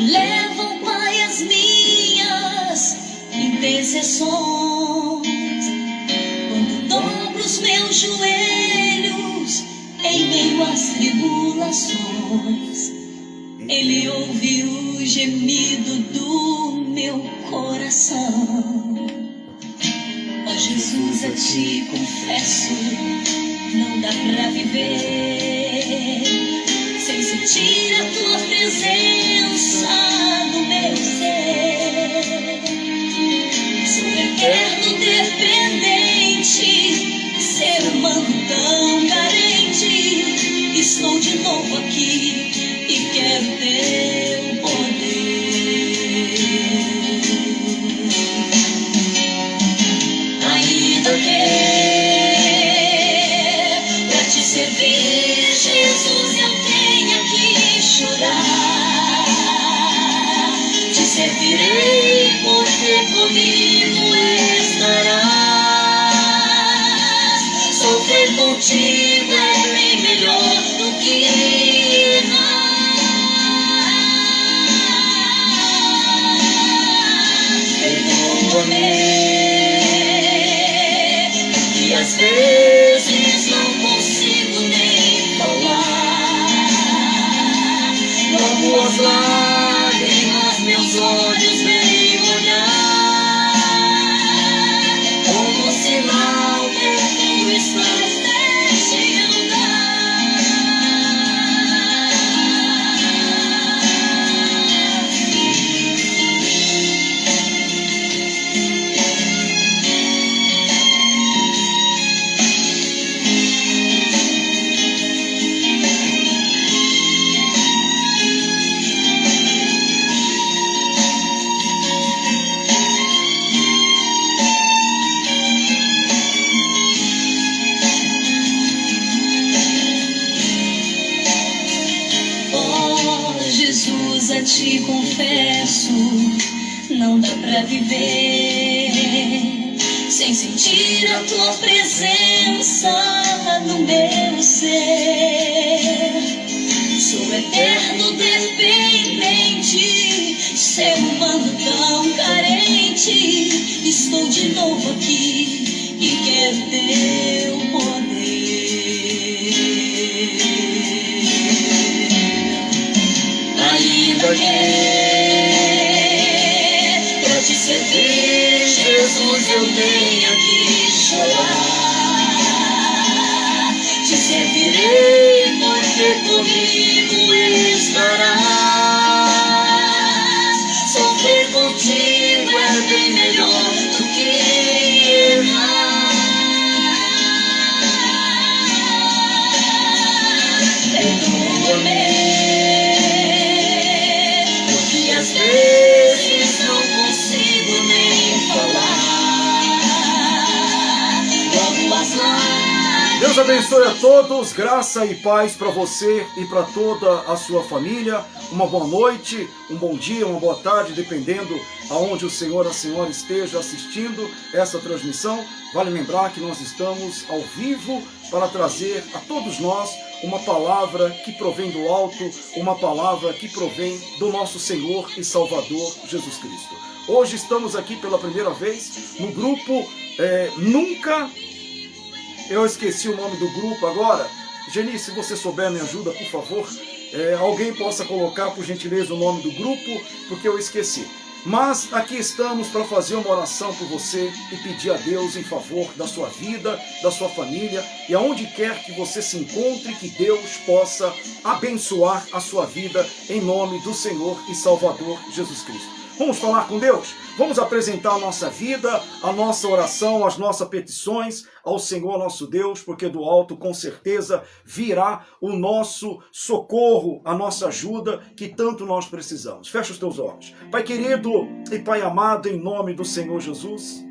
levam, Pai, as minhas intercessões. Quando dobro os meus joelhos em meio às tribulações, Ele ouve o gemido do meu coração. Ó Jesus, a Ti confesso, não dá pra viver sem sentir a Tua presença no meu ser. Sou eterno dependente, ser humano tão carente. Estou de novo aqui e quero Teu poder. Ainda que pra Te servir, Jesus, eu tenha que chorar, Te servirei porque comigo estarás. Sofrer contigo é bem melhor do que e às vezes não consigo nem falar. Logo as lágrimas meus olhos vêm molhar, como sinal que Tu estás neste lugar. Jesus, a Ti confesso, não dá pra viver sem sentir a Tua presença no meu ser. Sou eterno dependente, ser humano tão carente. Estou de novo aqui e quero Teu poder. Ainda que pra Te servir, Jesus, eu tenha que chorar, Te servirei porque comigo estarás. Sofrer contigo é bem melhor do que errar. Perdoa-me, às vezes não consigo nem falar. Logo as lágrimas. Deus abençoe a todos, graça e paz para você e para toda a sua família. Uma boa noite, um bom dia, uma boa tarde, dependendo aonde o Senhor, a Senhora esteja assistindo essa transmissão. Vale lembrar que nós estamos ao vivo para trazer a todos nós uma palavra que provém do alto, uma palavra que provém do nosso Senhor e Salvador Jesus Cristo. Hoje estamos aqui pela primeira vez no grupo Nunca... Eu esqueci o nome do grupo agora. Geni, se você souber, me ajuda, por favor. Alguém possa colocar, por gentileza, o nome do grupo, porque eu esqueci. Mas aqui estamos para fazer uma oração por você e pedir a Deus em favor da sua vida, da sua família e aonde quer que você se encontre, que Deus possa abençoar a sua vida em nome do Senhor e Salvador Jesus Cristo. Vamos falar com Deus? Vamos apresentar a nossa vida, a nossa oração, as nossas petições ao Senhor nosso Deus, porque do alto com certeza virá o nosso socorro, a nossa ajuda que tanto nós precisamos. Fecha os teus olhos. Pai querido e Pai amado, em nome do Senhor Jesus,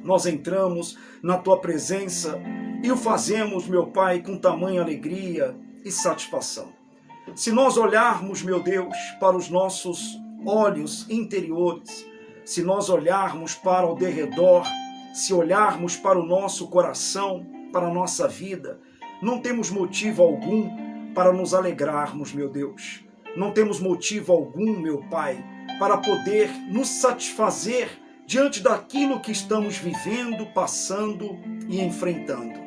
nós entramos na Tua presença e o fazemos, meu Pai, com tamanha alegria e satisfação. Se nós olharmos, meu Deus, para os nossos olhos interiores, se nós olharmos para o derredor, se olharmos para o nosso coração, para a nossa vida, não temos motivo algum para nos alegrarmos, meu Deus. não temos motivo algum, meu Pai, para poder nos satisfazer diante daquilo que estamos vivendo, passando e enfrentando.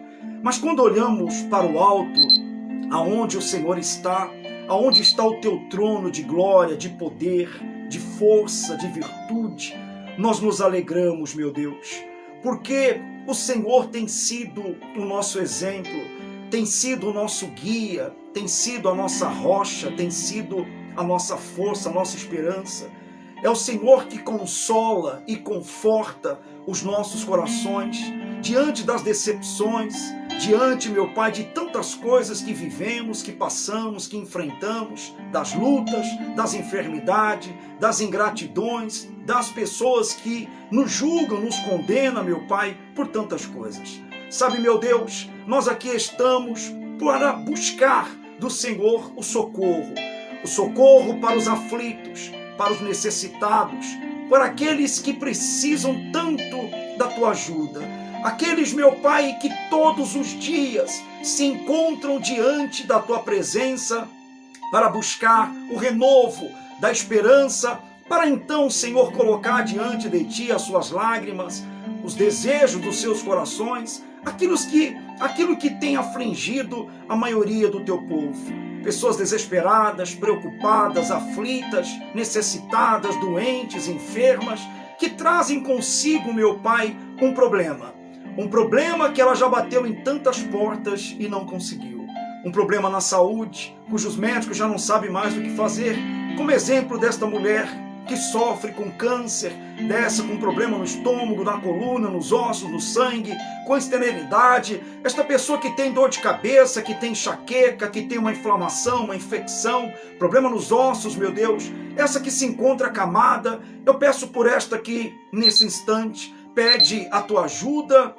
Mas quando olhamos para o alto, aonde o Senhor está, aonde está o teu trono de glória, de poder, de força, de virtude, nós nos alegramos, meu Deus, porque o Senhor tem sido o nosso exemplo, tem sido o nosso guia, tem sido a nossa rocha, tem sido a nossa força, a nossa esperança. É o Senhor que consola e conforta os nossos corações diante das decepções, diante, meu Pai, de tantas coisas que vivemos, que passamos, que enfrentamos, das lutas, das enfermidades, das ingratidões, das pessoas que nos julgam, nos condenam, meu Pai, por tantas coisas. Sabe, meu Deus, nós aqui estamos para buscar do Senhor o socorro para os aflitos, para os necessitados, para aqueles que precisam tanto da tua ajuda. Aqueles, meu Pai, que todos os dias se encontram diante da tua presença para buscar o renovo da esperança, para então, Senhor, colocar diante de ti as suas lágrimas, os desejos dos seus corações, aquilo que tem afligido a maioria do teu povo. Pessoas desesperadas, preocupadas, aflitas, necessitadas, doentes, enfermas, que trazem consigo, meu Pai, um problema que ela já bateu em tantas portas e não conseguiu. Um problema na saúde, cujos médicos já não sabem mais o que fazer, como exemplo desta mulher que sofre com câncer, dessa com problema no estômago, na coluna, nos ossos, no sangue, com esterilidade, esta pessoa que tem dor de cabeça, que tem enxaqueca, que tem uma inflamação, uma infecção, problema nos ossos, meu Deus, essa que se encontra acamada, eu peço por esta que, nesse instante, pede a tua ajuda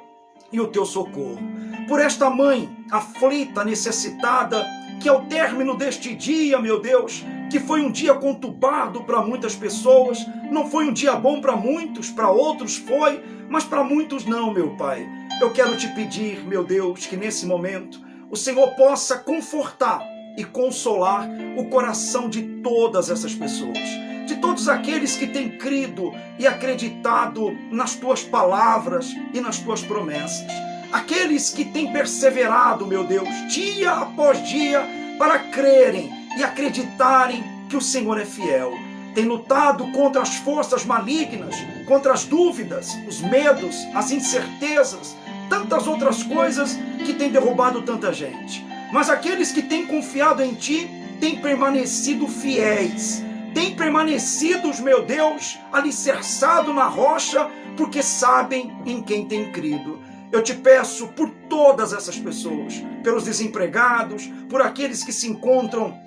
e o teu socorro. Por esta mãe aflita, necessitada, que ao término deste dia, meu Deus, que foi um dia conturbado para muitas pessoas, não foi um dia bom para muitos, para outros foi, mas para muitos não, meu Pai. Eu quero te pedir, meu Deus, que nesse momento o Senhor possa confortar e consolar o coração de todas essas pessoas, de todos aqueles que têm crido e acreditado nas tuas palavras e nas tuas promessas. Aqueles que têm perseverado, meu Deus, dia após dia, para crerem e acreditarem que o Senhor é fiel. Tem lutado contra as forças malignas, contra as dúvidas, os medos, as incertezas, tantas outras coisas que têm derrubado tanta gente. Mas aqueles que têm confiado em Ti, têm permanecido fiéis, têm permanecido, meu Deus, alicerçado na rocha, porque sabem em quem têm crido. Eu te peço por todas essas pessoas, pelos desempregados, por aqueles que se encontram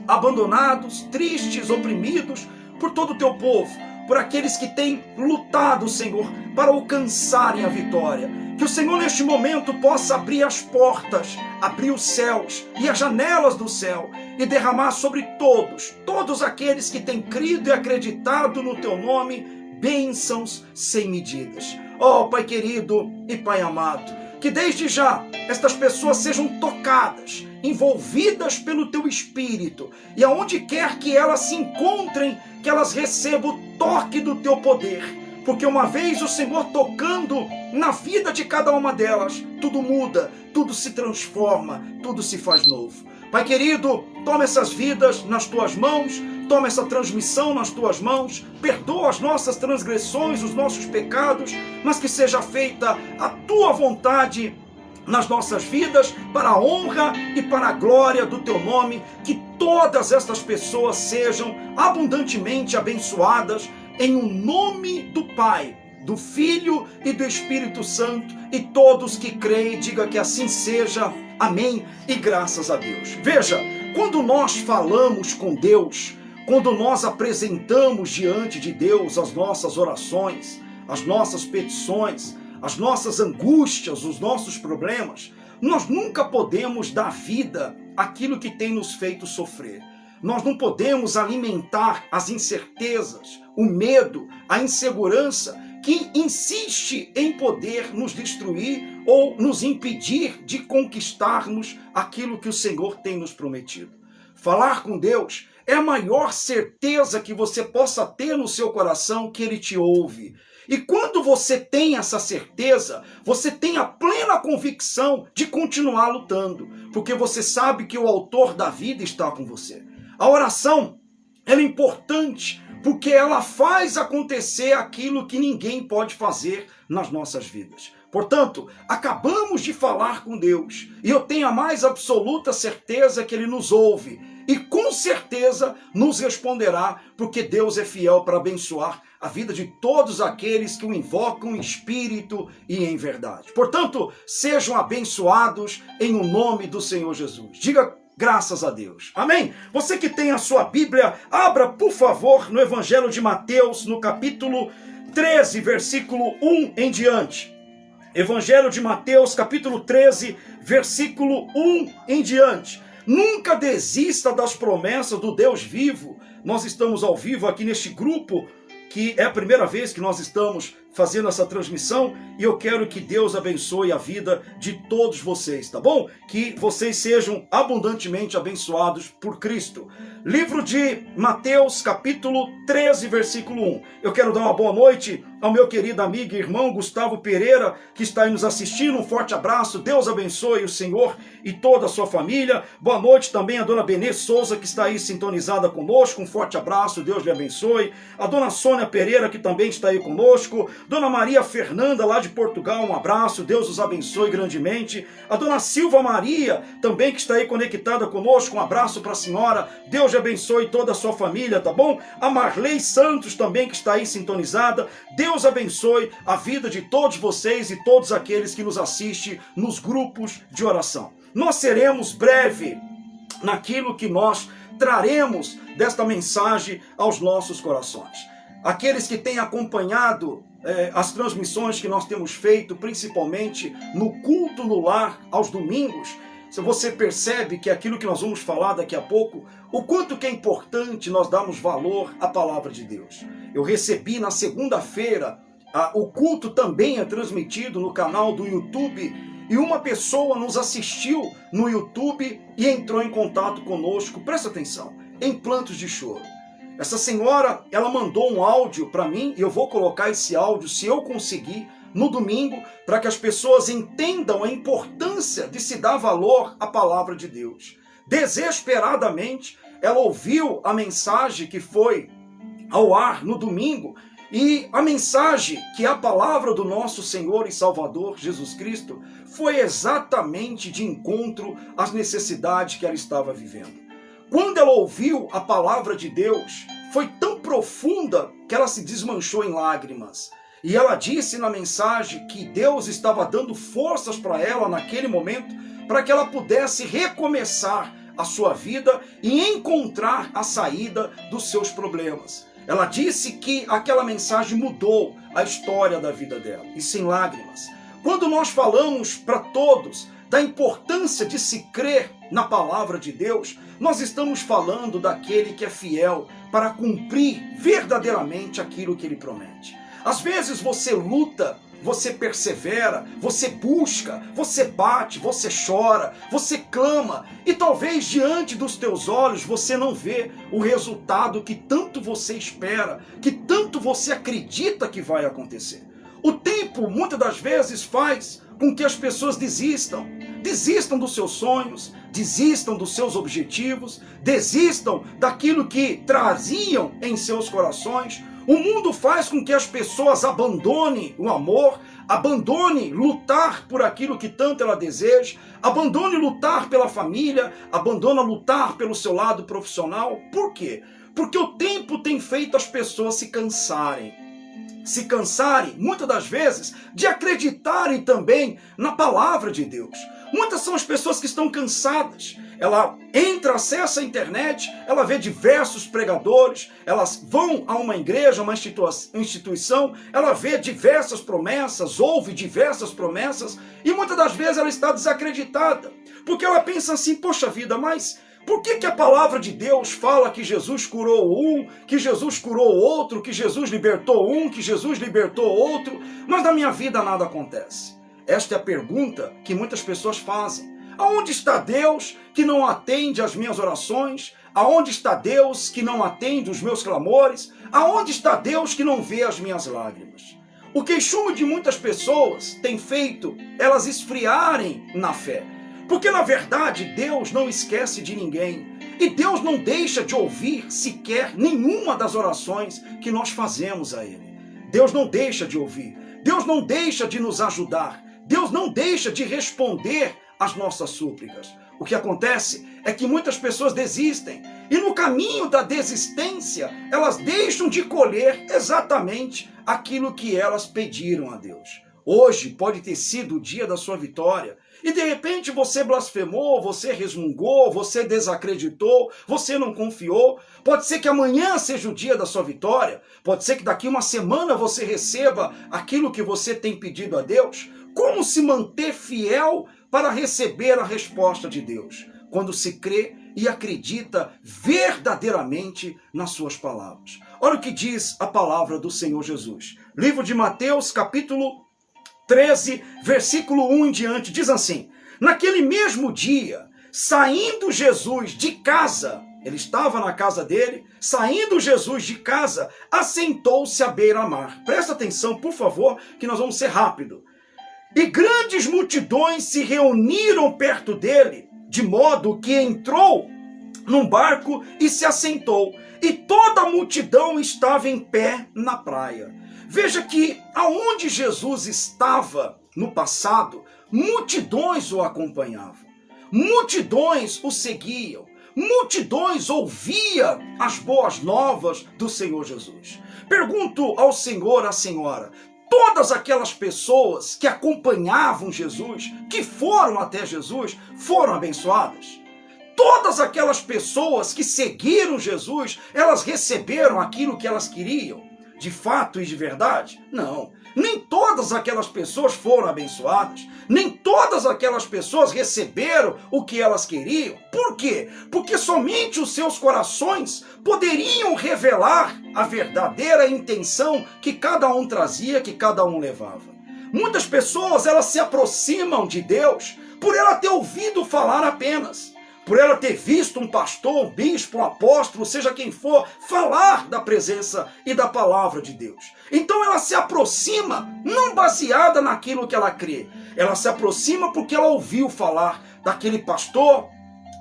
abandonados, tristes, oprimidos, por todo o teu povo, por aqueles que têm lutado, Senhor, para alcançarem a vitória. Que o Senhor neste momento possa abrir as portas, abrir os céus e as janelas do céu e derramar sobre todos aqueles que têm crido e acreditado no teu nome, bênçãos sem medidas. Ó Pai querido e Pai amado, que desde já estas pessoas sejam tocadas, envolvidas pelo Teu Espírito, e aonde quer que elas se encontrem, que elas recebam o toque do Teu poder, porque uma vez o Senhor tocando na vida de cada uma delas, tudo muda, tudo se transforma, tudo se faz novo. Pai querido, toma essas vidas nas Tuas mãos, toma essa transmissão nas Tuas mãos, perdoa as nossas transgressões, os nossos pecados, mas que seja feita a Tua vontade nas nossas vidas, para a honra e para a glória do Teu nome, que todas estas pessoas sejam abundantemente abençoadas, em um nome do Pai, do Filho e do Espírito Santo, e todos que creem, diga que assim seja, amém, e graças a Deus. Veja, quando nós falamos com Deus, quando nós apresentamos diante de Deus as nossas orações, as nossas petições, as nossas angústias, os nossos problemas, nós nunca podemos dar vida àquilo que tem nos feito sofrer. Nós não podemos alimentar as incertezas, o medo, a insegurança que insiste em poder nos destruir ou nos impedir de conquistarmos aquilo que o Senhor tem nos prometido. Falar com Deus é a maior certeza que você possa ter no seu coração que Ele te ouve. E quando você tem essa certeza, você tem a plena convicção de continuar lutando, porque você sabe que o autor da vida está com você. A oração, ela é importante, porque ela faz acontecer aquilo que ninguém pode fazer nas nossas vidas. Portanto, acabamos de falar com Deus, e eu tenho a mais absoluta certeza que Ele nos ouve, e com certeza nos responderá, porque Deus é fiel para abençoar a vida de todos aqueles que o invocam em espírito e em verdade. Portanto, sejam abençoados em o nome do Senhor Jesus. Diga graças a Deus. Amém? Você que tem a sua Bíblia, abra, por favor, no Evangelho de Mateus, no capítulo 13, versículo 1 em diante. Evangelho de Mateus, capítulo 13, versículo 1 em diante. Nunca desista das promessas do Deus vivo. Nós estamos ao vivo aqui neste grupo, que é a primeira vez que nós estamos fazendo essa transmissão, e eu quero que Deus abençoe a vida de todos vocês, tá bom? Que vocês sejam abundantemente abençoados por Cristo. Livro de Mateus, capítulo 13, versículo 1. Eu quero dar uma boa noite ao meu querido amigo e irmão Gustavo Pereira, que está aí nos assistindo. Um forte abraço, Deus abençoe o Senhor e toda a sua família. Boa noite também à dona Benê Souza, que está aí sintonizada conosco. Um forte abraço, Deus lhe abençoe. A dona Sônia Pereira, que também está aí conosco. Dona Maria Fernanda, lá de Portugal, um abraço, Deus os abençoe grandemente. A dona Silva Maria, também que está aí conectada conosco, um abraço para a senhora, Deus lhe abençoe toda a sua família, tá bom? A Marley Santos também que está aí sintonizada, Deus abençoe a vida de todos vocês e todos aqueles que nos assistem nos grupos de oração. Nós seremos breve naquilo que nós traremos desta mensagem aos nossos corações. Aqueles que têm acompanhado as transmissões que nós temos feito, principalmente no culto no lar, aos domingos, se você percebe que aquilo que nós vamos falar daqui a pouco, o quanto que é importante nós darmos valor à palavra de Deus. Eu recebi na segunda-feira, o culto também é transmitido no canal do YouTube, e uma pessoa nos assistiu no YouTube e entrou em contato conosco, presta atenção, em plantos de choro. Essa senhora, ela mandou um áudio para mim, e eu vou colocar esse áudio, se eu conseguir, no domingo, para que as pessoas entendam a importância de se dar valor à palavra de Deus. Desesperadamente, ela ouviu a mensagem que foi ao ar no domingo, e a mensagem, que é a palavra do nosso Senhor e Salvador Jesus Cristo, foi exatamente de encontro às necessidades que ela estava vivendo. Quando ela ouviu a palavra de Deus, foi tão profunda que ela se desmanchou em lágrimas. E ela disse na mensagem que Deus estava dando forças para ela naquele momento, para que ela pudesse recomeçar a sua vida e encontrar a saída dos seus problemas. Ela disse que aquela mensagem mudou a história da vida dela, e sem lágrimas. Quando nós falamos para todos da importância de se crer na palavra de Deus, nós estamos falando daquele que é fiel para cumprir verdadeiramente aquilo que ele promete. Às vezes você luta, você persevera, você busca, você bate, você chora, você clama, e talvez diante dos teus olhos você não vê o resultado que tanto você espera, que tanto você acredita que vai acontecer. O tempo, muitas das vezes, faz com que as pessoas desistam dos seus sonhos, desistam dos seus objetivos, desistam daquilo que traziam em seus corações. O mundo faz com que as pessoas abandonem o amor, abandonem lutar por aquilo que tanto ela deseja, abandone lutar pela família, abandona lutar pelo seu lado profissional. Por quê? Porque o tempo tem feito as pessoas se cansarem, muitas das vezes, de acreditarem também na palavra de Deus. Muitas são as pessoas que estão cansadas. Ela acessa a internet, ela vê diversos pregadores, elas vão a uma igreja, uma instituição, ela vê diversas promessas, ouve diversas promessas, e muitas das vezes ela está desacreditada, porque ela pensa assim, poxa vida, mas por que a palavra de Deus fala que Jesus curou um, que Jesus curou outro, que Jesus libertou um, que Jesus libertou outro, mas na minha vida nada acontece? Esta é a pergunta que muitas pessoas fazem. Aonde está Deus que não atende às minhas orações? Aonde está Deus que não atende os meus clamores? Aonde está Deus que não vê as minhas lágrimas? O queixume de muitas pessoas tem feito elas esfriarem na fé. Porque, na verdade, Deus não esquece de ninguém. E Deus não deixa de ouvir sequer nenhuma das orações que nós fazemos a Ele. Deus não deixa de ouvir. Deus não deixa de nos ajudar. Deus não deixa de responder às nossas súplicas. O que acontece é que muitas pessoas desistem. E no caminho da desistência, elas deixam de colher exatamente aquilo que elas pediram a Deus. Hoje pode ter sido o dia da sua vitória. E de repente você blasfemou, você resmungou, você desacreditou, você não confiou. Pode ser que amanhã seja o dia da sua vitória. Pode ser que daqui uma semana você receba aquilo que você tem pedido a Deus. Como se manter fiel para receber a resposta de Deus? Quando se crê e acredita verdadeiramente nas suas palavras. Olha o que diz a palavra do Senhor Jesus. Livro de Mateus, capítulo 13, versículo 1 em diante, diz assim: naquele mesmo dia, saindo Jesus de casa, ele estava na casa dele, saindo Jesus de casa, assentou-se à beira-mar. Presta atenção, por favor, que nós vamos ser rápido. E grandes multidões se reuniram perto dele, de modo que entrou num barco e se assentou, e toda a multidão estava em pé na praia. Veja que aonde Jesus estava no passado, multidões o acompanhavam, multidões o seguiam, multidões ouviam as boas novas do Senhor Jesus. Pergunto ao senhor, à senhora, todas aquelas pessoas que acompanhavam Jesus, que foram até Jesus, foram abençoadas? Todas aquelas pessoas que seguiram Jesus, elas receberam aquilo que elas queriam? De fato e de verdade? Não. Nem todas aquelas pessoas foram abençoadas. Nem todas aquelas pessoas receberam o que elas queriam. Por quê? Porque somente os seus corações poderiam revelar a verdadeira intenção que cada um trazia, que cada um levava. Muitas pessoas, elas se aproximam de Deus por ela ter ouvido falar apenas. Por ela ter visto um pastor, um bispo, um apóstolo, seja quem for, falar da presença e da palavra de Deus. Então ela se aproxima, não baseada naquilo que ela crê. Ela se aproxima porque ela ouviu falar daquele pastor,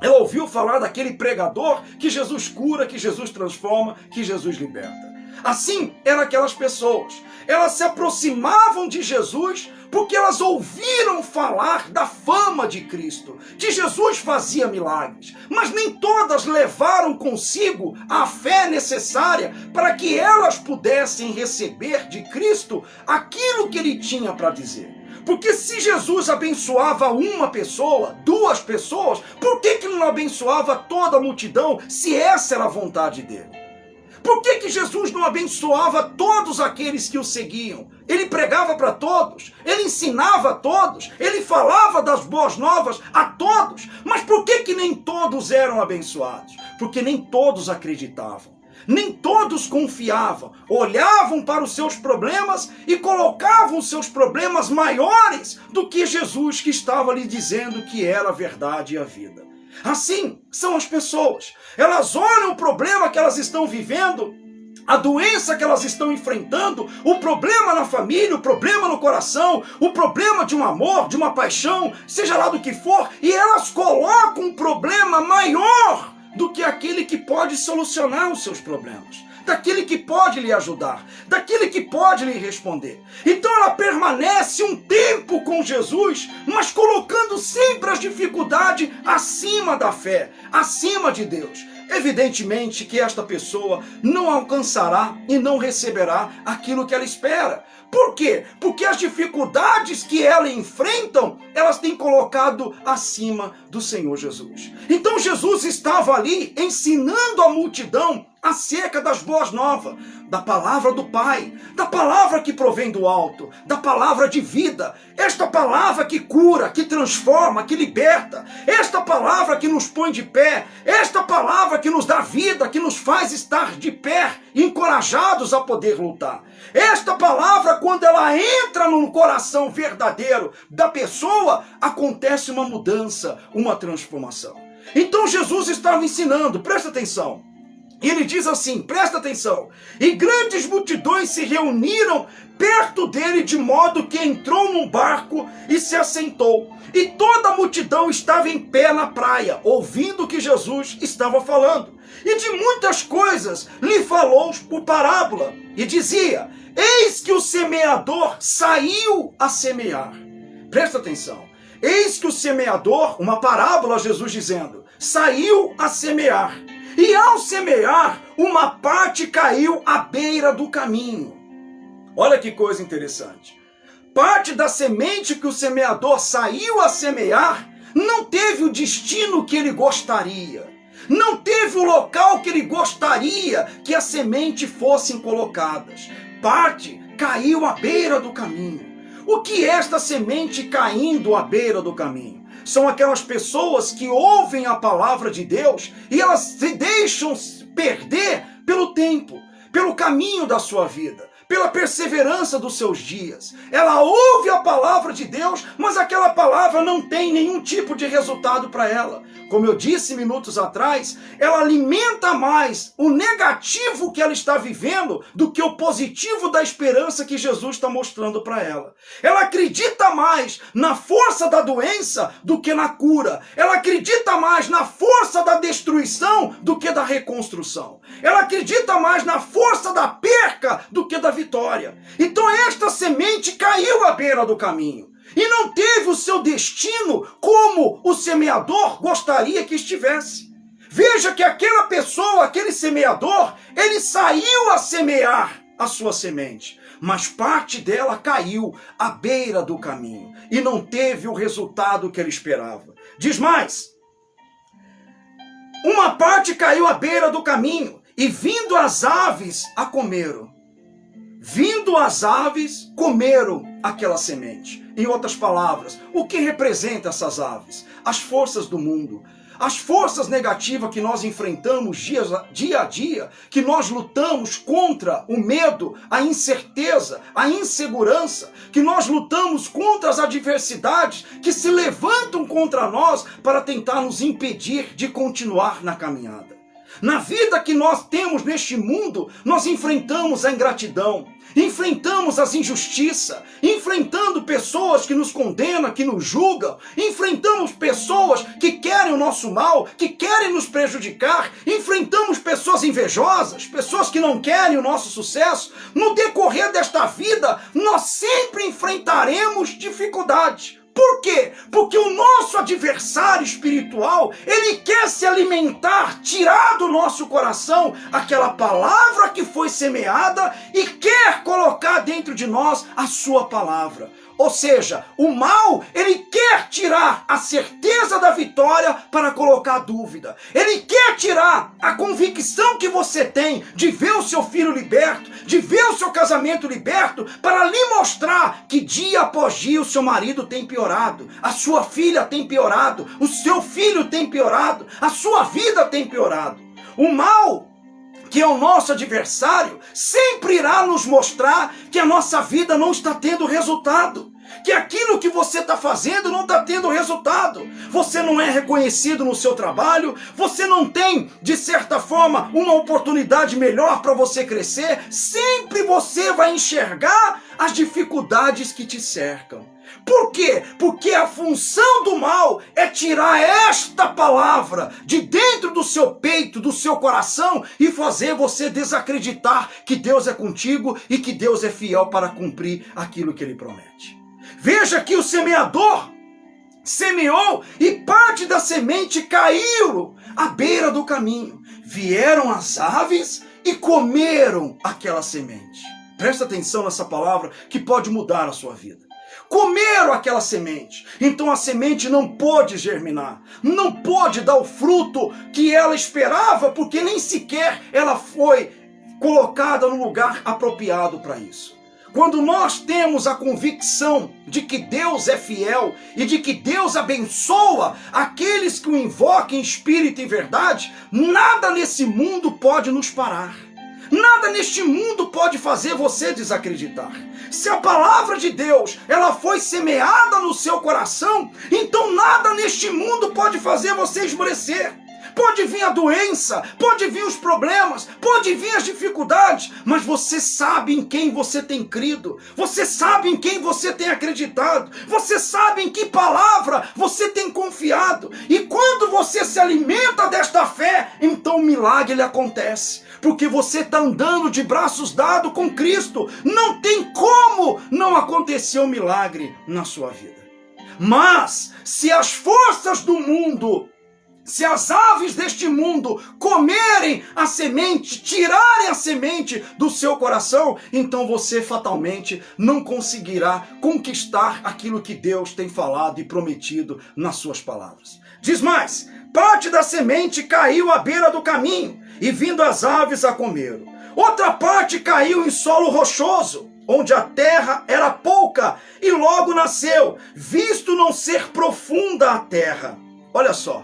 ela ouviu falar daquele pregador que Jesus cura, que Jesus transforma, que Jesus liberta. Assim eram aquelas pessoas. Elas se aproximavam de Jesus porque elas ouviram falar da fama de Cristo, que Jesus fazia milagres, mas nem todas levaram consigo a fé necessária para que elas pudessem receber de Cristo aquilo que ele tinha para dizer. Porque se Jesus abençoava uma pessoa, duas pessoas, por que ele não abençoava toda a multidão, se essa era a vontade dele? Por que Jesus não abençoava todos aqueles que o seguiam? Ele pregava para todos, ele ensinava a todos, ele falava das boas novas a todos. Mas por que nem todos eram abençoados? Porque nem todos acreditavam, nem todos confiavam, olhavam para os seus problemas e colocavam os seus problemas maiores do que Jesus, que estava lhe dizendo que era a verdade e a vida. Assim são as pessoas. Elas olham o problema que elas estão vivendo, a doença que elas estão enfrentando, o problema na família, o problema no coração, o problema de um amor, de uma paixão, seja lá do que for, e elas colocam um problema maior do que aquele que pode solucionar os seus problemas, daquele que pode lhe ajudar, daquele que pode lhe responder. Então ela permanece um tempo com Jesus, mas colocando sempre as dificuldades acima da fé, acima de Deus. Evidentemente que esta pessoa não alcançará e não receberá aquilo que ela espera. Por quê? Porque as dificuldades que ela enfrentam, elas têm colocado acima do Senhor Jesus. Então Jesus estava ali ensinando a multidão acerca das boas novas, da palavra do Pai, da palavra que provém do alto, da palavra de vida, esta palavra que cura, que transforma, que liberta, esta palavra que nos põe de pé, esta palavra que nos dá vida, que nos faz estar de pé, encorajados a poder lutar. Esta palavra, quando ela entra no coração verdadeiro da pessoa, acontece uma mudança, uma transformação. Então Jesus estava ensinando, presta atenção. E ele diz assim, presta atenção, e grandes multidões se reuniram perto dele, de modo que entrou num barco e se assentou. E toda a multidão estava em pé na praia, ouvindo o que Jesus estava falando. E de muitas coisas lhe falou por parábola, e dizia, eis que o semeador saiu a semear. Presta atenção, eis que o semeador, uma parábola Jesus dizendo, saiu a semear. E ao semear, uma parte caiu à beira do caminho. Olha que coisa interessante. Parte da semente que o semeador saiu a semear não teve o destino que ele gostaria. Não teve o local que ele gostaria que as sementes fossem colocadas. Parte caiu à beira do caminho. O que é esta semente caindo à beira do caminho? São aquelas pessoas que ouvem a palavra de Deus e elas se deixam perder pelo tempo, pelo caminho da sua vida, pela perseverança dos seus dias. Ela ouve a palavra de Deus, mas aquela palavra não tem nenhum tipo de resultado para ela. Como eu disse minutos atrás, ela alimenta mais o negativo que ela está vivendo do que o positivo da esperança que Jesus está mostrando para ela. Ela acredita mais na força da doença do que na cura. Ela acredita mais na força da destruição do que da reconstrução. Ela acredita mais na força da perca do que da vitória. Então esta semente caiu à beira do caminho e não teve o seu destino como o semeador gostaria que estivesse. Veja que aquela pessoa, aquele semeador, ele saiu a semear a sua semente, mas parte dela caiu à beira do caminho e não teve o resultado que ele esperava. Diz mais, uma parte caiu à beira do caminho e vindo as aves a comeram. Vindo as aves, comeram aquela semente. Em outras palavras, o que representa essas aves? As forças do mundo. As forças negativas que nós enfrentamos dia a dia, que nós lutamos contra o medo, a incerteza, a insegurança, que nós lutamos contra as adversidades que se levantam contra nós para tentar nos impedir de continuar na caminhada. Na vida que nós temos neste mundo, nós enfrentamos a ingratidão, enfrentamos as injustiças, enfrentando pessoas que nos condenam, que nos julgam, enfrentamos pessoas que querem o nosso mal, que querem nos prejudicar, enfrentamos pessoas invejosas, pessoas que não querem o nosso sucesso. No decorrer desta vida, nós sempre enfrentaremos dificuldades. Por quê? Porque o nosso adversário espiritual, ele quer se alimentar, tirar do nosso coração aquela palavra que foi semeada e quer colocar dentro de nós a sua palavra. Ou seja, o mal, ele quer tirar a certeza da vitória para colocar dúvida. Ele quer tirar a convicção que você tem de ver o seu filho liberto, de ver o seu casamento liberto, para lhe mostrar que dia após dia o seu marido tem piorado, a sua filha tem piorado, o seu filho tem piorado, a sua vida tem piorado. O mal, que é o nosso adversário, sempre irá nos mostrar que a nossa vida não está tendo resultado, que aquilo que você está fazendo não está tendo resultado. Você não é reconhecido no seu trabalho, você não tem, de certa forma, uma oportunidade melhor para você crescer. Sempre você vai enxergar as dificuldades que te cercam. Por quê? Porque a função do mal é tirar esta palavra de dentro do seu peito, do seu coração, e fazer você desacreditar que Deus é contigo e que Deus é fiel para cumprir aquilo que Ele promete. Veja que o semeador semeou e parte da semente caiu à beira do caminho. Vieram as aves e comeram aquela semente. Presta atenção nessa palavra que pode mudar a sua vida. comeram aquela semente. Então a semente não pôde germinar, não pôde dar o fruto que ela esperava, porque nem sequer ela foi colocada no lugar apropriado para isso. Quando nós temos a convicção de que Deus é fiel e de que Deus abençoa aqueles que o invocam em espírito e verdade, nada nesse mundo pode nos parar. Nada neste mundo pode fazer você desacreditar. Se a palavra de Deus ela foi semeada no seu coração, então nada neste mundo pode fazer você esmorecer. Pode vir a doença, pode vir os problemas, pode vir as dificuldades, mas você sabe em quem você tem crido, você sabe em quem você tem acreditado, você sabe em que palavra você tem confiado. E quando você se alimenta desta fé, então o milagre ele acontece, porque você está andando de braços dados com Cristo. Não tem como não acontecer um milagre na sua vida. Mas se as forças do mundo, se as aves deste mundo comerem a semente, tirarem a semente do seu coração, então você fatalmente não conseguirá conquistar aquilo que Deus tem falado e prometido nas suas palavras. Diz mais: parte da semente caiu à beira do caminho, e vindo as aves a comeram. Outra parte caiu em solo rochoso, onde a terra era pouca, e logo nasceu, visto não ser profunda a terra. Olha só.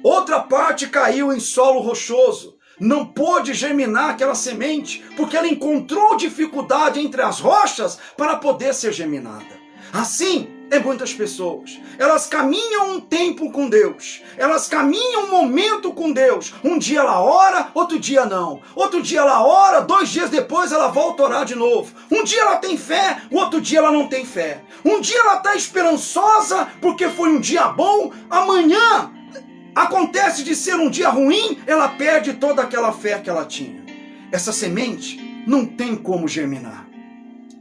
Outra parte caiu em solo rochoso, não pôde germinar aquela semente, porque ela encontrou dificuldade entre as rochas para poder ser germinada. Assim é muitas pessoas. Elas caminham um tempo com Deus, elas caminham um momento com Deus. Um dia ela ora, outro dia não. Outro dia ela ora, 2 dias depois ela volta a orar de novo. Um dia ela tem fé, o outro dia ela não tem fé. Um dia ela está esperançosa porque foi um dia bom, amanhã acontece de ser um dia ruim, ela perde toda aquela fé que ela tinha. Essa semente não tem como germinar.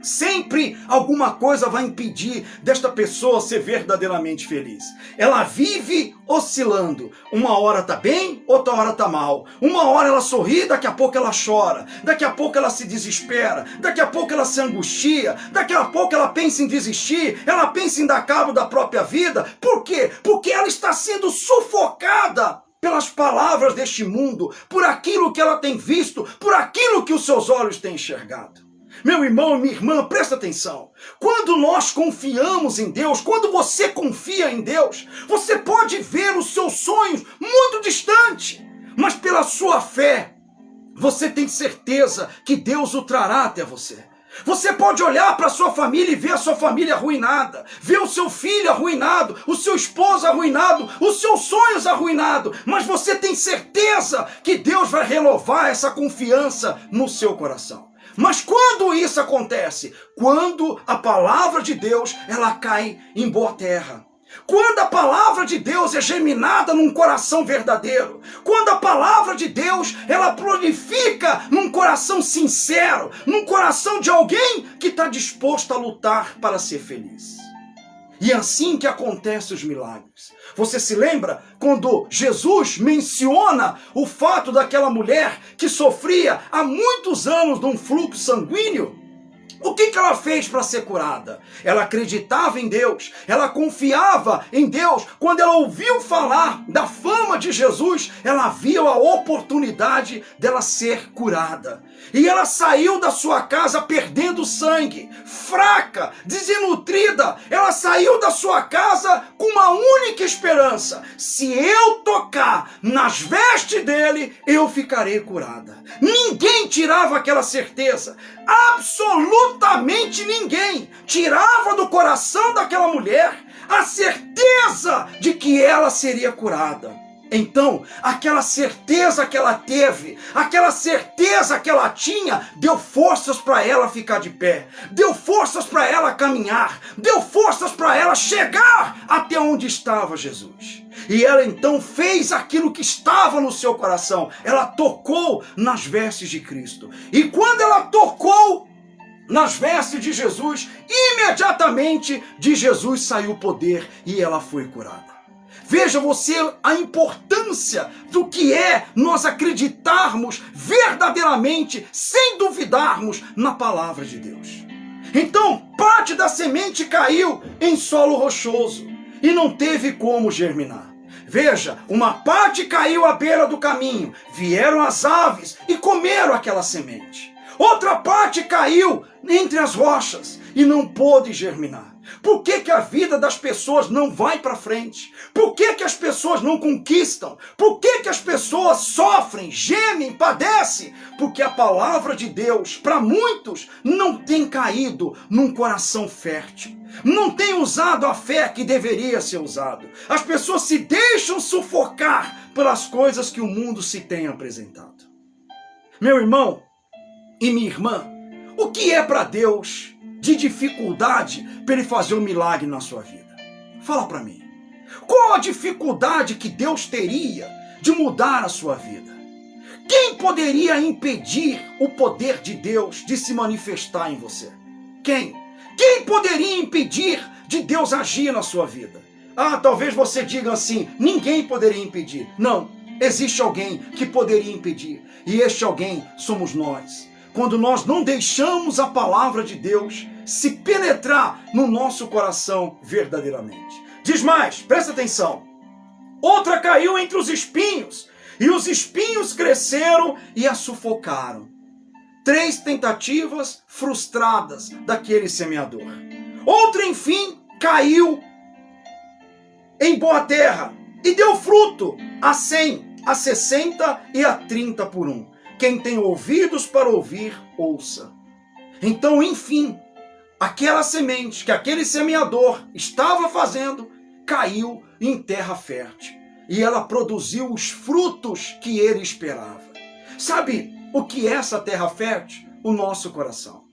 Sempre alguma coisa vai impedir desta pessoa ser verdadeiramente feliz. Ela vive oscilando. Uma hora tá bem, outra hora tá mal. Uma hora ela sorri, daqui a pouco ela chora. Daqui a pouco ela se desespera. Daqui a pouco ela se angustia. Daqui a pouco ela pensa em desistir. Ela pensa em dar cabo da própria vida. Por quê? Porque ela está sendo sufocada pelas palavras deste mundo, por aquilo que ela tem visto, por aquilo que os seus olhos têm enxergado. Meu irmão e minha irmã, presta atenção. Quando nós confiamos em Deus, quando você confia em Deus, você pode ver os seus sonhos muito distante, mas pela sua fé, você tem certeza que Deus o trará até você. Você pode olhar para a sua família e ver a sua família arruinada, ver o seu filho arruinado, o seu esposo arruinado, os seus sonhos arruinados, mas você tem certeza que Deus vai renovar essa confiança no seu coração. Mas quando isso acontece? Quando a palavra de Deus ela cai em boa terra. Quando a palavra de Deus é germinada num coração verdadeiro. Quando a palavra de Deus ela prolifica num coração sincero, num coração de alguém que está disposto a lutar para ser feliz. E é assim que acontecem os milagres. Você se lembra quando Jesus menciona o fato daquela mulher que sofria há muitos anos de um fluxo sanguíneo? O que ela fez para ser curada? Ela acreditava em Deus, ela confiava em Deus. Quando ela ouviu falar da fama de Jesus, ela viu a oportunidade dela ser curada. E ela saiu da sua casa perdendo sangue, fraca, desnutrida. Ela saiu da sua casa com uma única esperança: se eu tocar nas vestes dele, eu ficarei curada. Ninguém tirava aquela certeza. Absolutamente ninguém tirava do coração daquela mulher a certeza de que ela seria curada. Então, aquela certeza que ela teve, aquela certeza que ela tinha, deu forças para ela ficar de pé, deu forças para ela caminhar, deu forças para ela chegar até onde estava Jesus. E ela então fez aquilo que estava no seu coração, ela tocou nas vestes de Cristo. E quando ela tocou nas vestes de Jesus, imediatamente de Jesus saiu o poder e ela foi curada. Veja você a importância do que é nós acreditarmos verdadeiramente, sem duvidarmos, na palavra de Deus. Então, parte da semente caiu em solo rochoso e não teve como germinar. Veja, uma parte caiu à beira do caminho, vieram as aves e comeram aquela semente. Outra parte caiu entre as rochas e não pôde germinar. Por que que a vida das pessoas não vai para frente? Por que que as pessoas não conquistam? Por que que as pessoas sofrem, gemem, padecem? Porque a palavra de Deus, para muitos, não tem caído num coração fértil. Não tem usado a fé que deveria ser usado. As pessoas se deixam sufocar pelas coisas que o mundo se tem apresentado. Meu irmão e minha irmã, o que é para Deus de dificuldade para Ele fazer um milagre na sua vida? Fala para mim. Qual a dificuldade que Deus teria de mudar a sua vida? Quem poderia impedir o poder de Deus de se manifestar em você? Quem? Quem poderia impedir de Deus agir na sua vida? Ah, talvez você diga assim, ninguém poderia impedir. Não, existe alguém que poderia impedir. E este alguém somos nós. Quando nós não deixamos a palavra de Deus se penetrar no nosso coração verdadeiramente. Diz mais, presta atenção. Outra caiu entre os espinhos, e os espinhos cresceram e a sufocaram. 3 tentativas frustradas daquele semeador. Outra, enfim, caiu em boa terra e deu fruto a 100, a 60 e a 30 por um. Quem tem ouvidos para ouvir, ouça. Então, enfim, aquela semente que aquele semeador estava fazendo, caiu em terra fértil. E ela produziu os frutos que ele esperava. Sabe o que é essa terra fértil? O nosso coração.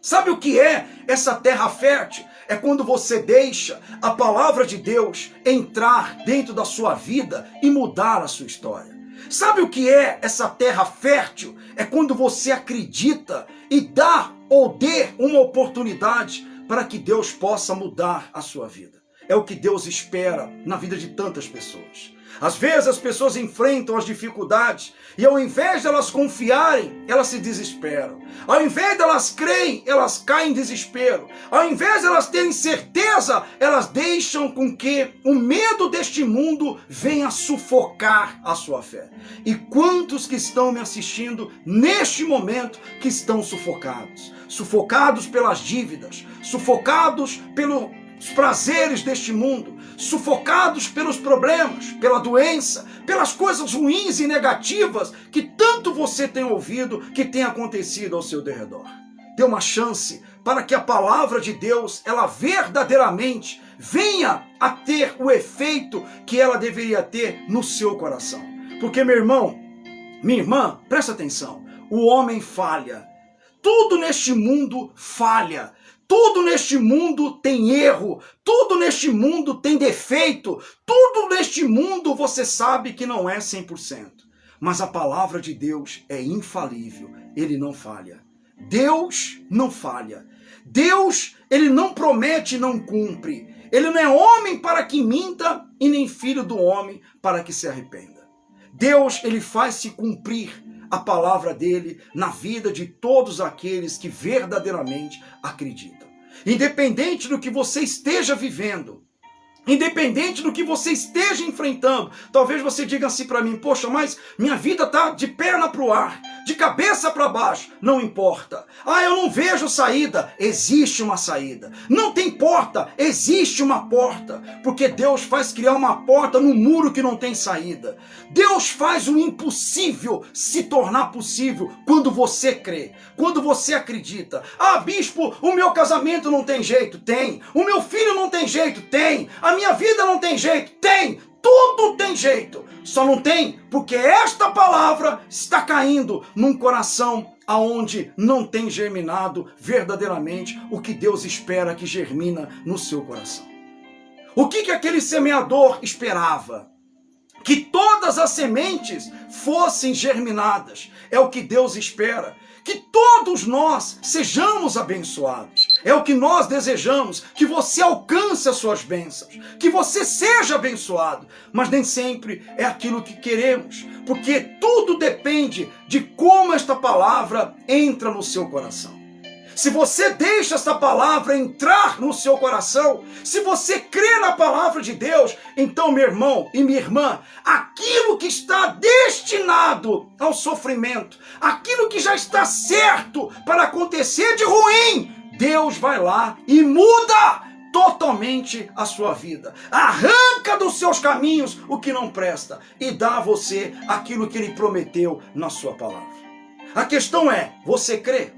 Sabe o que é essa terra fértil? É quando você deixa a palavra de Deus entrar dentro da sua vida e mudar a sua história. Sabe o que é essa terra fértil? É quando você acredita e dá ou dê uma oportunidade para que Deus possa mudar a sua vida. É o que Deus espera na vida de tantas pessoas. Às vezes as pessoas enfrentam as dificuldades e ao invés de elas confiarem, elas se desesperam. Ao invés de elas crerem, elas caem em desespero. Ao invés de elas terem certeza, elas deixam com que o medo deste mundo venha sufocar a sua fé. E quantos que estão me assistindo neste momento que estão sufocados? Sufocados pelas dívidas, sufocados pelos prazeres deste mundo, sufocados pelos problemas, pela doença, pelas coisas ruins e negativas que tanto você tem ouvido, que tem acontecido ao seu derredor. Dê uma chance para que a palavra de Deus, ela verdadeiramente venha a ter o efeito que ela deveria ter no seu coração. Porque, meu irmão, minha irmã, presta atenção, o homem falha. Tudo neste mundo falha. Tudo neste mundo tem erro, tudo neste mundo tem defeito, tudo neste mundo você sabe que não é 100%. Mas a palavra de Deus é infalível, ele não falha. Deus não falha. Deus, ele não promete e não cumpre. Ele não é homem para que minta e nem filho do homem para que se arrependa. Deus, ele faz se cumprir a palavra dele na vida de todos aqueles que verdadeiramente acreditam. Independente do que você esteja vivendo, independente do que você esteja enfrentando, talvez você diga assim para mim, poxa, mas minha vida está de perna para o ar, de cabeça para baixo. Não importa. Ah, eu não vejo saída. Existe uma saída. Não tem porta. Existe uma porta. Porque Deus faz criar uma porta no muro que não tem saída. Deus faz o impossível se tornar possível quando você crê, quando você acredita. Ah, bispo, o meu casamento não tem jeito. Tem. O meu filho não tem jeito. Tem. A minha vida não tem jeito. Tem. Tudo tem jeito, só não tem porque esta palavra está caindo num coração aonde não tem germinado verdadeiramente o que Deus espera que germina no seu coração. O que aquele semeador esperava? Que todas as sementes fossem germinadas. É o que Deus espera. Que todos nós sejamos abençoados. É o que nós desejamos, que você alcance as suas bênçãos, que você seja abençoado. Mas nem sempre é aquilo que queremos, porque tudo depende de como esta palavra entra no seu coração. Se você deixa essa palavra entrar no seu coração, se você crê na palavra de Deus, então, meu irmão e minha irmã, aquilo que está destinado ao sofrimento, aquilo que já está certo para acontecer de ruim, Deus vai lá e muda totalmente a sua vida. Arranca dos seus caminhos o que não presta e dá a você aquilo que Ele prometeu na sua palavra. A questão é, você crê?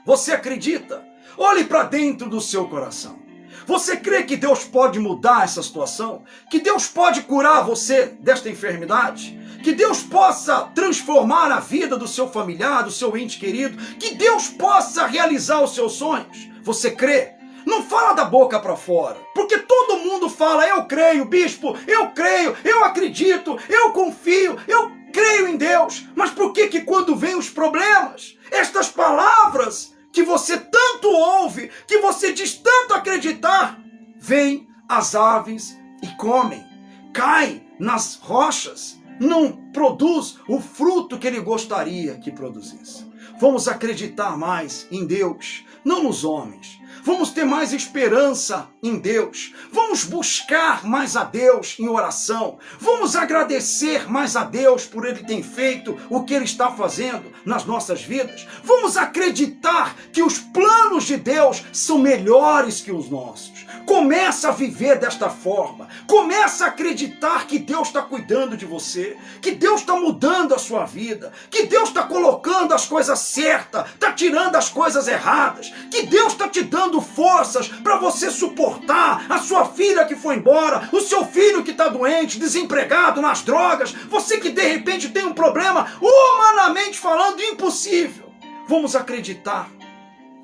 Você acredita? Olhe para dentro do seu coração. Você crê que Deus pode mudar essa situação? Que Deus pode curar você desta enfermidade? Que Deus possa transformar a vida do seu familiar, do seu ente querido? Que Deus possa realizar os seus sonhos? Você crê? Não fala da boca para fora, porque todo mundo fala, eu creio, bispo, eu creio, eu acredito, eu confio, eu creio em Deus. Mas por que quando vem os problemas, estas palavras que você tanto ouve, que você diz tanto acreditar, vêm as aves e comem, cai nas rochas, não produz o fruto que Ele gostaria que produzisse? Vamos acreditar mais em Deus, não nos homens. Vamos ter mais esperança em Deus. Vamos buscar mais a Deus em oração. Vamos agradecer mais a Deus por Ele ter feito o que Ele está fazendo nas nossas vidas. Vamos acreditar que os planos de Deus são melhores que os nossos. Começa a viver desta forma. Começa a acreditar que Deus está cuidando de você, que Deus está mudando a sua vida, que Deus está colocando as coisas certas, está tirando as coisas erradas, que Deus está te dando forças para você suportar a sua filha que foi embora, o seu filho que está doente, desempregado, nas drogas, você que de repente tem um problema, humanamente falando, impossível. Vamos acreditar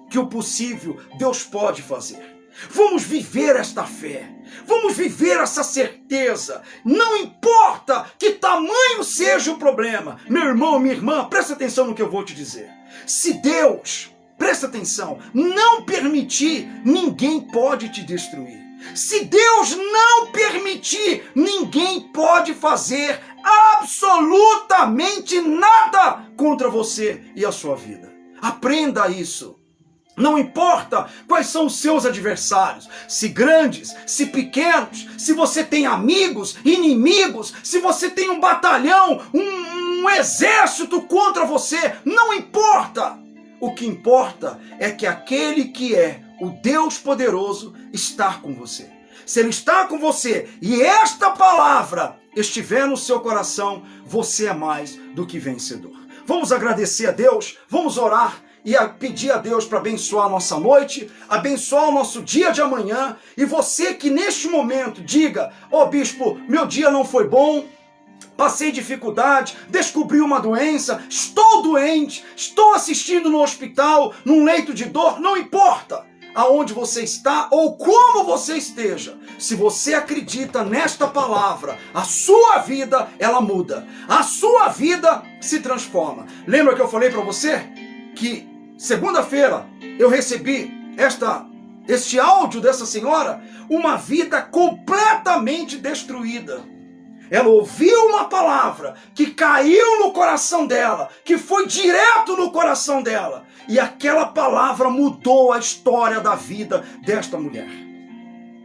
que o possível Deus pode fazer. Vamos viver esta fé, vamos viver essa certeza, não importa que tamanho seja o problema. Meu irmão, minha irmã, presta atenção no que eu vou te dizer. Se Deus, presta atenção, não permitir, ninguém pode te destruir. Se Deus não permitir, ninguém pode fazer absolutamente nada contra você e a sua vida. Aprenda isso. Não importa quais são os seus adversários, se grandes, se pequenos, se você tem amigos, inimigos, se você tem um batalhão, um exército contra você, não importa. O que importa é que aquele que é o Deus poderoso está com você. Se Ele está com você e esta palavra estiver no seu coração, você é mais do que vencedor. Vamos agradecer a Deus, vamos orar e pedir a Deus para abençoar a nossa noite, abençoar o nosso dia de amanhã. E você que neste momento diga, bispo, meu dia não foi bom, passei dificuldade, descobri uma doença, estou doente, estou assistindo no hospital, num leito de dor, não importa aonde você está ou como você esteja. Se você acredita nesta palavra, a sua vida, ela muda. A sua vida se transforma. Lembra que eu falei para você que segunda-feira eu recebi este áudio dessa senhora, uma vida completamente destruída. Ela ouviu uma palavra que caiu no coração dela, que foi direto no coração dela, e aquela palavra mudou a história da vida desta mulher.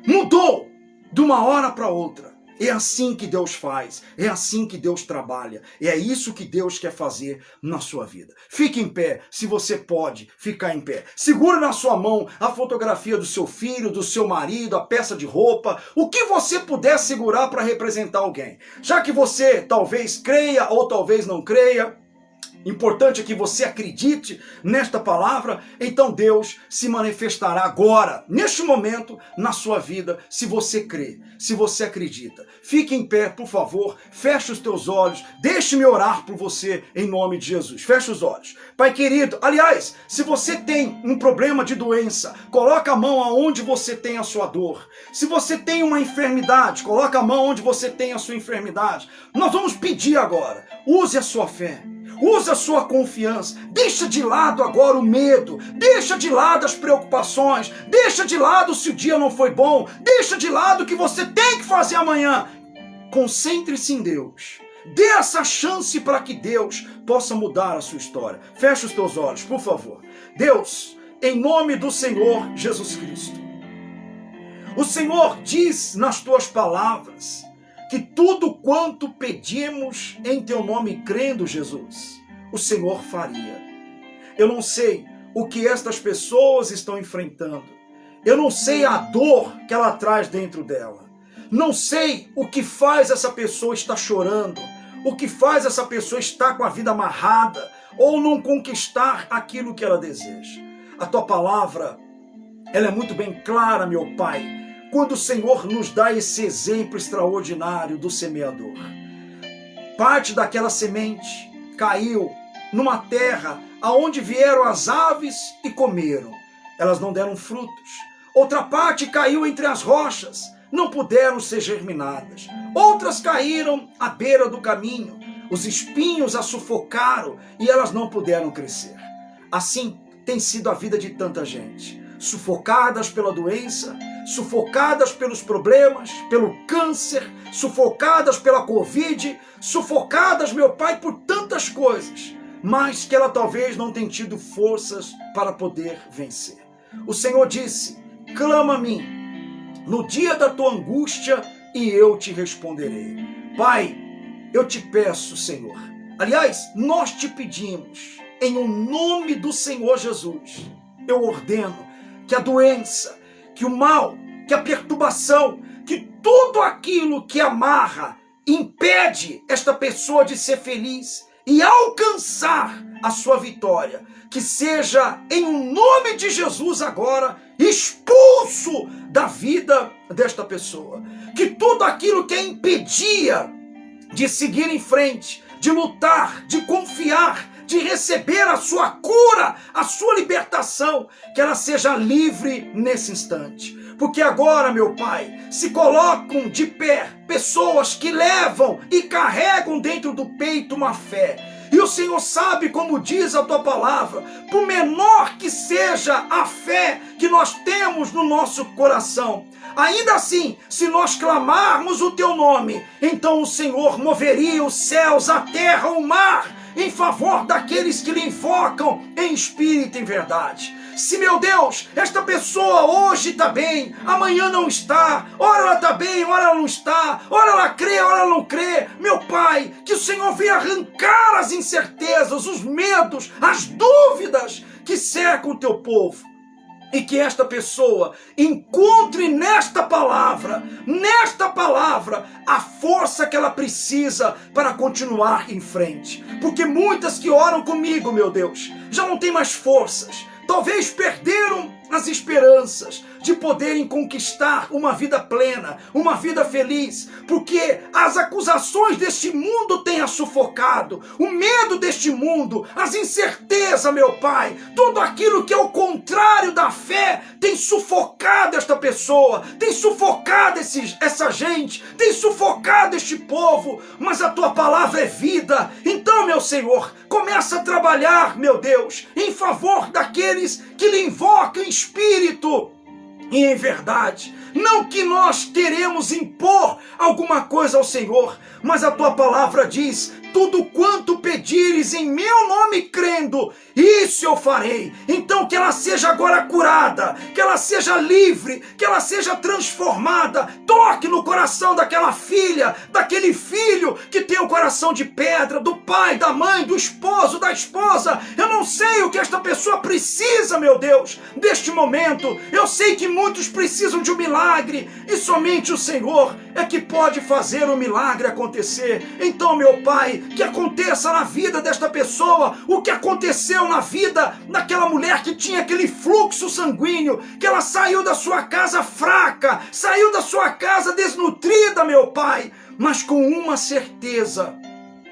Mudou de uma hora para outra. É assim que Deus faz, é assim que Deus trabalha, é isso que Deus quer fazer na sua vida. Fique em pé, se você pode ficar em pé. Segura na sua mão a fotografia do seu filho, do seu marido, a peça de roupa, o que você puder segurar para representar alguém. Já que você talvez creia ou talvez não creia, importante é que você acredite nesta palavra, então Deus se manifestará agora, neste momento, na sua vida, se você crê, se você acredita. Fique em pé, por favor, feche os teus olhos, deixe-me orar por você em nome de Jesus. Feche os olhos. Pai querido, aliás, se você tem um problema de doença, coloca a mão aonde você tem a sua dor. Se você tem uma enfermidade, coloca a mão onde você tem a sua enfermidade. Nós vamos pedir agora, use a sua fé. Usa a sua confiança, deixa de lado agora o medo, deixa de lado as preocupações, deixa de lado se o dia não foi bom, deixa de lado o que você tem que fazer amanhã. Concentre-se em Deus, dê essa chance para que Deus possa mudar a sua história. Feche os teus olhos, por favor. Deus, em nome do Senhor Jesus Cristo. O Senhor diz nas tuas palavras que tudo quanto pedimos em teu nome, crendo, Jesus, o Senhor faria. Eu não sei o que estas pessoas estão enfrentando. Eu não sei a dor que ela traz dentro dela. Não sei o que faz essa pessoa estar chorando, o que faz essa pessoa estar com a vida amarrada ou não conquistar aquilo que ela deseja. A tua palavra, ela é muito bem clara, meu Pai, quando o Senhor nos dá esse exemplo extraordinário do semeador. Parte daquela semente caiu numa terra aonde vieram as aves e comeram. Elas não deram frutos. Outra parte caiu entre as rochas, não puderam ser germinadas. Outras caíram à beira do caminho. Os espinhos as sufocaram e elas não puderam crescer. Assim tem sido a vida de tanta gente, sufocadas pela doença, sufocadas pelos problemas, pelo câncer, sufocadas pela Covid, sufocadas, meu Pai, por tantas coisas, mas que ela talvez não tenha tido forças para poder vencer. O Senhor disse: clama a mim no dia da tua angústia e eu te responderei. Pai, eu te peço, Senhor, aliás, nós te pedimos, em o nome do Senhor Jesus, eu ordeno que a doença, que o mal, que a perturbação, que tudo aquilo que amarra, impede esta pessoa de ser feliz e alcançar a sua vitória, que seja em nome de Jesus agora expulso da vida desta pessoa. Que tudo aquilo que a impedia de seguir em frente, de lutar, de confiar, de receber a sua cura, a sua libertação, que ela seja livre nesse instante. Porque agora, meu Pai, se colocam de pé pessoas que levam e carregam dentro do peito uma fé. E o Senhor sabe, como diz a tua palavra, por menor que seja a fé que nós temos no nosso coração, ainda assim, se nós clamarmos o teu nome, então o Senhor moveria os céus, a terra, o mar, em favor daqueles que lhe invocam em espírito e em verdade. Se, meu Deus, esta pessoa hoje está bem, amanhã não está, ora ela está bem, ora ela não está, ora ela crê, ora ela não crê, meu Pai, que o Senhor venha arrancar as incertezas, os medos, as dúvidas que cercam o teu povo. E que esta pessoa encontre nesta palavra, a força que ela precisa para continuar em frente. Porque muitas que oram comigo, meu Deus, já não têm mais forças. Talvez perderam as esperanças de poderem conquistar uma vida plena, uma vida feliz, porque as acusações deste mundo têm a sufocado, o medo deste mundo, as incertezas, meu Pai, tudo aquilo que é o contrário da fé tem sufocado esta pessoa, tem sufocado essa gente, tem sufocado este povo, mas a tua palavra é vida. Então, meu Senhor, começa a trabalhar, meu Deus, em favor daqueles que lhe invocam em espírito e em verdade. Não que nós queremos impor alguma coisa ao Senhor, mas a tua palavra diz: tudo quanto pedires em meu nome crendo, isso eu farei. Então que ela seja agora curada, que ela seja livre, que ela seja transformada. Toque no coração daquela filha, daquele filho que tem o coração de pedra, do pai, da mãe, do esposo, da esposa. Eu não sei o que esta pessoa precisa, meu Deus, deste momento. Eu sei que muitos precisam de um milagre e somente o Senhor é que pode fazer o milagre acontecer. Então, meu Pai, que aconteça na vida desta pessoa o que aconteceu na vida daquela mulher que tinha aquele fluxo sanguíneo, que ela saiu da sua casa fraca, saiu da sua casa desnutrida, meu Pai, mas com uma certeza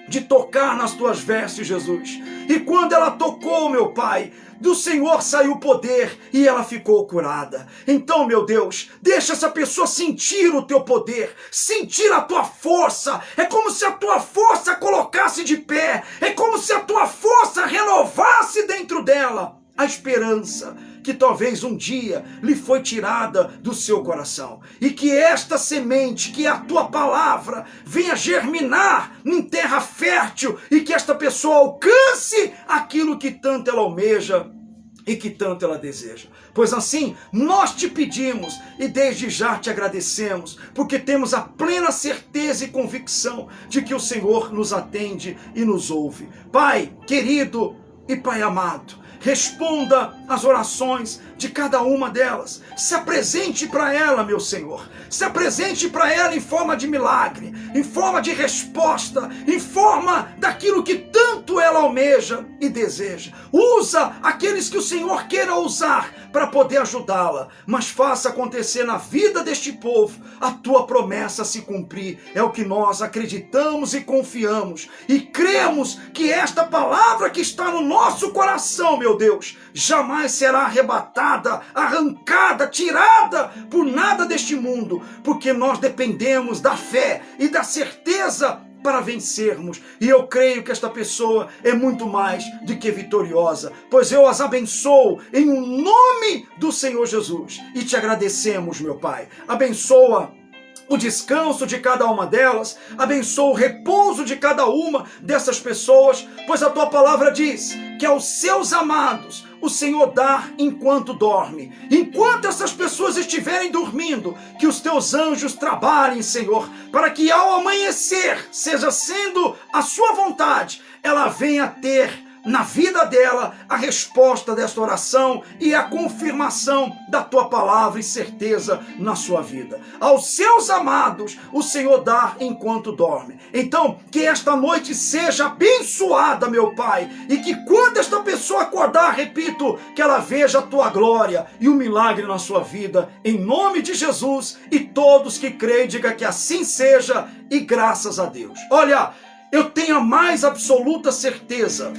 de tocar nas tuas vestes, Jesus. E quando ela tocou, meu Pai, do Senhor saiu poder e ela ficou curada. Então, meu Deus, deixa essa pessoa sentir o teu poder, sentir a tua força. É como se a tua força colocasse de pé, é como se a tua força renovasse dentro dela a esperança que talvez um dia lhe foi tirada do seu coração. E que esta semente, que é a tua palavra, venha germinar em terra fértil e que esta pessoa alcance aquilo que tanto ela almeja. e que tanto ela deseja. Pois assim, nós te pedimos e desde já te agradecemos, porque temos a plena certeza e convicção de que o Senhor nos atende e nos ouve. Pai querido e Pai amado, responda às orações de cada uma delas. Se apresente para ela, meu Senhor. Se apresente para ela em forma de milagre, em forma de resposta, em forma daquilo que tanto ela almeja e deseja. Usa aqueles que o Senhor queira usar para poder ajudá-la, mas faça acontecer na vida deste povo a tua promessa se cumprir. É o que nós acreditamos e confiamos e cremos que esta palavra que está no nosso coração, meu Deus, jamais será arrebatada, arrancada, tirada por nada deste mundo, porque nós dependemos da fé e da certeza para vencermos. E eu creio que esta pessoa é muito mais do que vitoriosa, pois eu as abençoo em nome do Senhor Jesus. E te agradecemos, meu Pai. Abençoa o descanso de cada uma delas, abençoa o repouso de cada uma dessas pessoas, pois a tua palavra diz que aos seus amados o Senhor dá enquanto dorme. Enquanto essas pessoas estiverem dormindo, que os teus anjos trabalhem, Senhor, para que ao amanhecer, seja sendo a sua vontade, ela venha ter na vida dela a resposta desta oração e a confirmação da tua palavra e certeza na sua vida. Aos seus amados o Senhor dá enquanto dorme. Então que esta noite seja abençoada, meu Pai, e que quando esta pessoa acordar, repito, que ela veja a tua glória e o milagre na sua vida, em nome de Jesus. E todos que creem, diga que assim seja e graças a Deus. Olha, eu tenho a mais absoluta certeza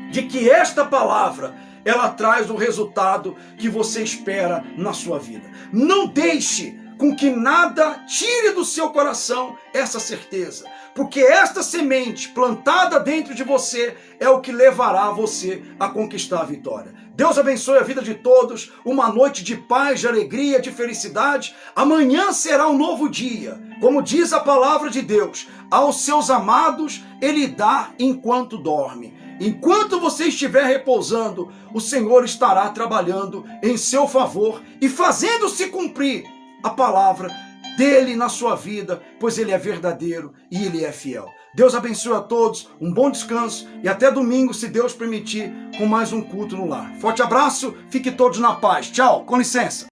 de que esta palavra, ela traz o resultado que você espera na sua vida. Não deixe com que nada tire do seu coração essa certeza, porque esta semente plantada dentro de você é o que levará você a conquistar a vitória. Deus abençoe a vida de todos, uma noite de paz, de alegria, de felicidade. Amanhã será um novo dia, como diz a palavra de Deus, aos seus amados Ele dá enquanto dorme. Enquanto você estiver repousando, o Senhor estará trabalhando em seu favor e fazendo-se cumprir a palavra dele na sua vida, pois ele é verdadeiro e ele é fiel. Deus abençoe a todos, um bom descanso e até domingo, se Deus permitir, com mais um culto no lar. Forte abraço, fique todos na paz. Tchau, com licença.